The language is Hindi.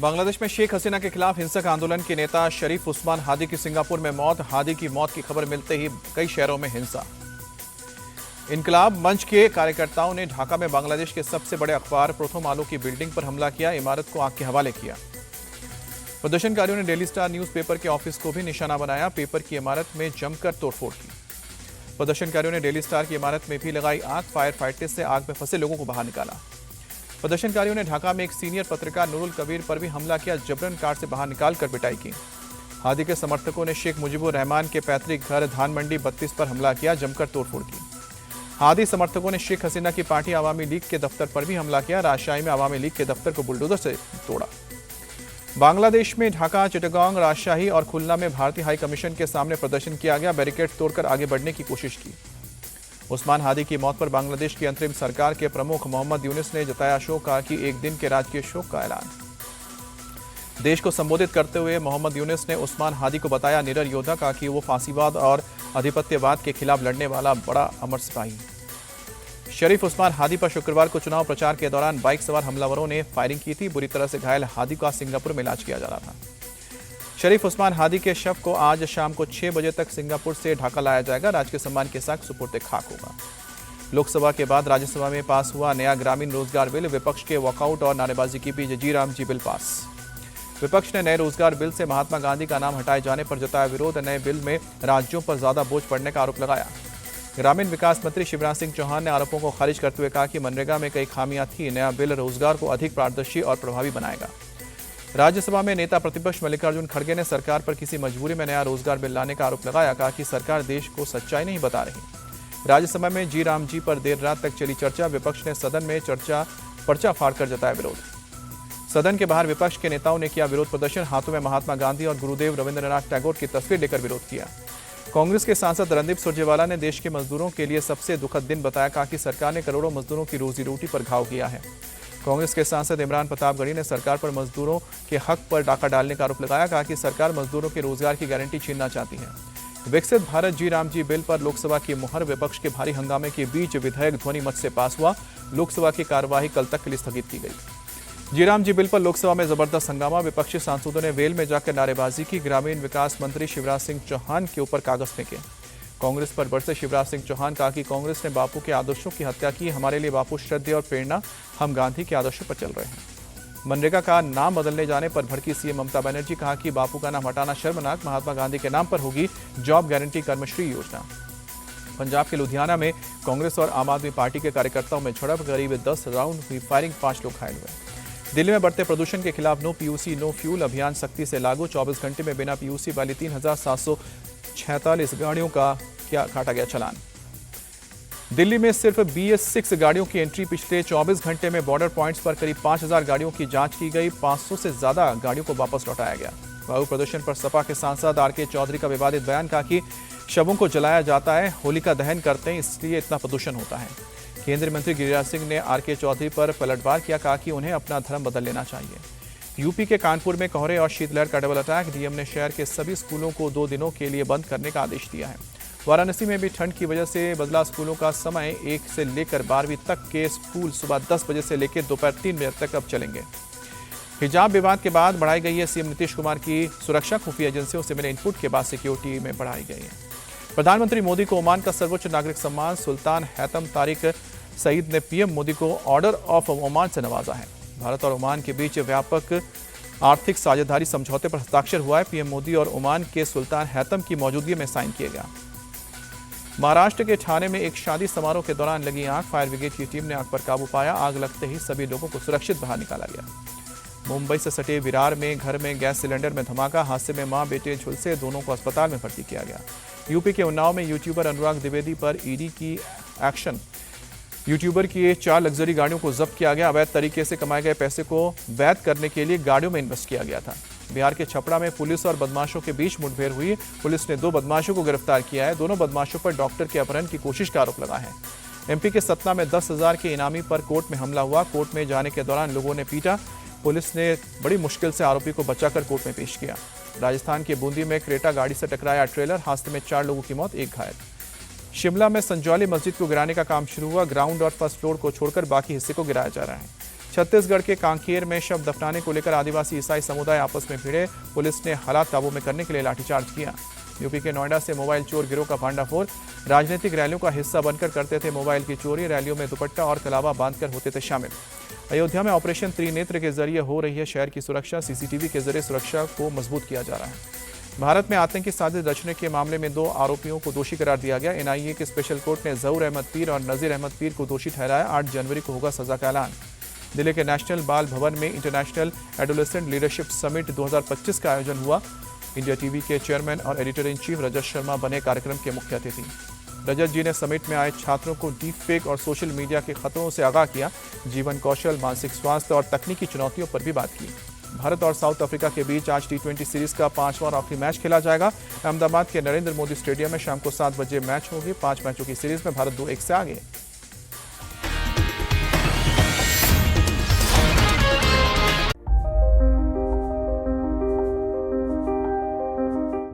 बांग्लादेश में शेख हसीना के खिलाफ हिंसक आंदोलन के नेता शरीफ उस्मान हादी की सिंगापुर में मौत। हादी की मौत की खबर मिलते ही कई शहरों में हिंसा। इनकलाब मंच के कार्यकर्ताओं ने ढाका में बांग्लादेश के सबसे बड़े अखबार प्रथम आलो की बिल्डिंग पर हमला किया, इमारत को आग के हवाले किया। प्रदर्शनकारियों ने डेली स्टार न्यूज़पेपर के ऑफिस को भी निशाना बनाया, पेपर की इमारत में जमकर तोड़फोड़ की। प्रदर्शनकारियों ने डेली स्टार की इमारत में भी लगाई आग, फायर फाइटर से आग में फंसे लोगों को बाहर निकाला। प्रदर्शनकारियों ने ढाका में एक सीनियर पत्रकार नूरुल कबीर पर भी हमला किया, जबरन कार से बाहर निकालकर पिटाई की। हादी के समर्थकों ने शेख मुजीबुर रहमान के पैतृक घर धान मंडी 32 पर हमला किया, जमकर तोड़फोड़ की। हादी समर्थकों ने शेख हसीना की पार्टी आवामी लीग के दफ्तर पर भी हमला किया, राजशाही में आवामी लीग के दफ्तर को बुलडोजर से तोड़ा। बांग्लादेश में ढाका, चिटागोंग, राजशाही और खुलना में भारतीय हाई कमीशन के सामने प्रदर्शन किया गया, बैरिकेड तोड़कर आगे बढ़ने की कोशिश की। उस्मान हादी की मौत पर बांग्लादेश की अंतरिम सरकार के प्रमुख मोहम्मद यूनुस ने जताया शोक, कहा कि एक दिन के राजकीय शोक का ऐलान। देश को संबोधित करते हुए मोहम्मद यूनुस ने उस्मान हादी को बताया निडर योद्धा, कहा कि वो फांसीवाद और आधिपत्यवाद के खिलाफ लड़ने वाला बड़ा अमर सिपाही। शरीफ उस्मान हादी पर शुक्रवार को चुनाव प्रचार के दौरान बाइक सवार हमलावरों ने फायरिंग की थी। बुरी तरह से घायल हादी का सिंगापुर में इलाज किया जा रहा था। शरीफ उस्मान हादी के शव को आज शाम को 6 बजे तक सिंगापुर से ढाका लाया जाएगा, राजकीय सम्मान के साथ सुपुर्द खाक होगा। लोकसभा के बाद राज्यसभा में पास हुआ नया ग्रामीण रोजगार बिल, विपक्ष के वॉकआउट और नारेबाजी के बीच जी राम जी बिल पास। विपक्ष ने नए रोजगार बिल से महात्मा गांधी का नाम हटाए जाने पर जताया विरोध, नए बिल में राज्यों पर ज्यादा बोझ पड़ने का आरोप लगाया। ग्रामीण विकास मंत्री शिवराज सिंह चौहान ने आरोपों को खारिज करते हुए कहा कि मनरेगा में कई खामियां थी, नया बिल रोजगार को अधिक पारदर्शी और प्रभावी बनाएगा। राज्यसभा में नेता प्रतिपक्ष मल्लिकार्जुन खड़गे ने सरकार पर किसी मजबूरी में नया रोजगार बिल लाने का आरोप लगाया, कहा कि सरकार देश को सच्चाई नहीं बता रही। राज्यसभा में जी राम जी पर देर रात तक चली चर्चा, विपक्ष ने सदन में पर्चा फाड़कर जताया विरोध। सदन के बाहर विपक्ष के नेताओं ने किया विरोध प्रदर्शन, हाथों में महात्मा गांधी और गुरुदेव रविंद्रनाथ टैगोर की तस्वीर लेकर विरोध किया। कांग्रेस के सांसद रणदीप सुरजेवाला ने देश के मजदूरों के लिए सबसे दुखद दिन बताया, कहा कि सरकार ने करोड़ों मजदूरों की रोजी रोटी पर घाव किया है। कांग्रेस के सांसद इमरान प्रतापगढ़ी ने सरकार पर मजदूरों के हक पर डाका डालने का आरोप लगाया, कहा कि सरकार मजदूरों के रोजगार की गारंटी छीनना चाहती है। विकसित भारत जी राम जी बिल पर लोकसभा की मुहर, विपक्ष के भारी हंगामे के बीच विधेयक ध्वनि मत से पास हुआ, लोकसभा की कार्यवाही कल तक के लिए स्थगित की गई। जी राम जी बिल पर लोकसभा में जबरदस्त हंगामा, विपक्षी सांसदों ने वेल में जाकर नारेबाजी की, ग्रामीण विकास मंत्री शिवराज सिंह चौहान के ऊपर कागज फेंके। कांग्रेस पर बरसे शिवराज सिंह चौहान, कहा कि कांग्रेस ने बापू के आदर्शों की हत्या की, हमारे लिए बापू श्रद्धेय और प्रेरणा, हम गांधी के आदर्शों पर चल रहे हैं। मनरेगा का नाम बदलने जाने पर भड़की सीएम ममता बनर्जी, कहा कि बापू का नाम हटाना शर्मनाक, महात्मा गांधी के नाम पर होगी जॉब गारंटी कर्मश्री योजना। पंजाब के लुधियाना में कांग्रेस और आम आदमी पार्टी के कार्यकर्ताओं में झड़प, करीब 10 राउंड हुई फायरिंग, 5 लोग घायल हुए। दिल्ली में बढ़ते प्रदूषण के खिलाफ नो पीयूसी नो फ्यूल अभियान सख्ती से लागू, 24 घंटे में बिना पीयूसी वाली 3746 गाड़ियों का काटा गया चालान। दिल्ली में सिर्फ BS6 गाड़ियों की एंट्री, पिछले 24 घंटे में बॉर्डर पॉइंट्स पर करीब 5000 गाड़ियों की जांच की गई, 500 से ज्यादा गाड़ियों को वापस लौटाया गया। वायु प्रदूषण पर सपा के सांसद RK चौधरी का विवादित बयान, कहा कि शवों को जलाया जाता है, होलिका दहन करते हैं, इसलिए इतना प्रदूषण होता है। केंद्रीय मंत्री गिरिराज सिंह ने RK चौधरी पर पलटवार किया, कहा कि उन्हें अपना धर्म बदल लेना चाहिए। यूपी के कानपुर में कोहरे और शीतलहर का डबल अटैक, डीएम ने शहर के सभी स्कूलों को 2 दिनों के लिए बंद करने का आदेश दिया है। वाराणसी में भी ठंड की वजह से बदला स्कूलों का समय, 1 से लेकर 12वीं तक के स्कूल सुबह 10 बजे से लेकर दोपहर 3 बजे तक अब चलेंगे। हिजाब विवाद के बाद बढ़ाई गई है सीएम नीतीश कुमार की सुरक्षा, खुफिया एजेंसियों से मिले इनपुट के बाद सिक्योरिटी में बढ़ाई गई है। प्रधानमंत्री मोदी को ओमान का सर्वोच्च नागरिक सम्मान सुल्तान हैतम तारिक सईद ने पीएम मोदी को ऑर्डर ऑफ ओमान से नवाजा है। भारत और ओमान के बीच व्यापक आर्थिक साझेदारी समझौते पर हस्ताक्षर हुआ है। पीएम मोदी और ओमान के सुल्तान हैतम की मौजूदगी में साइन किया गया। महाराष्ट्र के ठाणे में एक शादी समारोह के दौरान लगी आग, फायर ब्रिगेड की टीम ने आग पर काबू पाया, आग लगते ही सभी लोगों को सुरक्षित बाहर निकाला गया। मुंबई से सटे विरार में घर में गैस सिलेंडर में धमाका, हादसे में मां बेटे झुलसे, दोनों को अस्पताल में भर्ती किया गया। यूपी के उन्नाव में यूट्यूबर अनुराग द्विवेदी पर ईडी की एक्शन, यूट्यूबर की 4 लग्जरी गाड़ियों को जब्त किया गया। अवैध तरीके से कमाए गए पैसे को वैध करने के लिए गाड़ियों में इन्वेस्ट किया गया था। बिहार के छपरा में पुलिस और बदमाशों के बीच मुठभेड़ हुई, पुलिस ने 2 बदमाशों को गिरफ्तार किया है। दोनों बदमाशों पर डॉक्टर के अपहरण की कोशिश का आरोप लगा है। एमपी के सतना में 10,000 के इनामी पर कोर्ट में हमला हुआ, कोर्ट में जाने के दौरान लोगों ने पीटा, पुलिस ने बड़ी मुश्किल से आरोपी को बचाकर कोर्ट में पेश किया। राजस्थान के बूंदी में क्रेटा गाड़ी से टकराया ट्रेलर, हादसे में 4 लोगों की मौत, 1 घायल। शिमला में संजौली मस्जिद को गिराने का काम शुरू हुआ, ग्राउंड और फर्स्ट फ्लोर को छोड़कर बाकी हिस्से को गिराया जा रहा है। छत्तीसगढ़ के कांकेर में शव दफनाने को लेकर आदिवासी ईसाई समुदाय आपस में भिड़े। पुलिस ने हालात काबू में करने के लिए लाठीचार्ज किया। यूपी के नोएडा से मोबाइल चोर गिरोह का भांडाफोड़। राजनीतिक रैलियों का हिस्सा बनकर करते थे मोबाइल की चोरी। रैलियों में दुपट्टा और कलावा बांधकर होते थे शामिल। अयोध्या में ऑपरेशन त्रिनेत्र के जरिए हो रही है शहर की सुरक्षा। सीसीटीवी के जरिए सुरक्षा को मजबूत किया जा रहा है। भारत में आतंकी साजिश रचने के मामले में 2 आरोपियों को दोषी करार दिया गया। एनआईए के स्पेशल कोर्ट ने जहूर अहमद पीर और नजीर अहमद पीर को दोषी ठहराया। 8 जनवरी को होगा सजा का ऐलान। दिल्ली के नेशनल बाल भवन में इंटरनेशनल एडोलेसेंट लीडरशिप समिट 2025 का आयोजन हुआ। इंडिया टीवी के चेयरमैन और editor in chief Rajat Sharma बने कार्यक्रम के मुख्य अतिथि। रजत जी ने समिट में आए छात्रों को डीप फेक और सोशल मीडिया के खतरों से आगाह किया। जीवन कौशल, मानसिक स्वास्थ्य और तकनीकी चुनौतियों पर भी बात की। भारत और साउथ अफ्रीका के बीच आज टी20 सीरीज का 5वां और आखिरी मैच खेला जाएगा। अहमदाबाद के नरेंद्र मोदी स्टेडियम में शाम को 7 बजे मैच होगी। 5 मैचों की सीरीज में भारत 2-1 से आगे।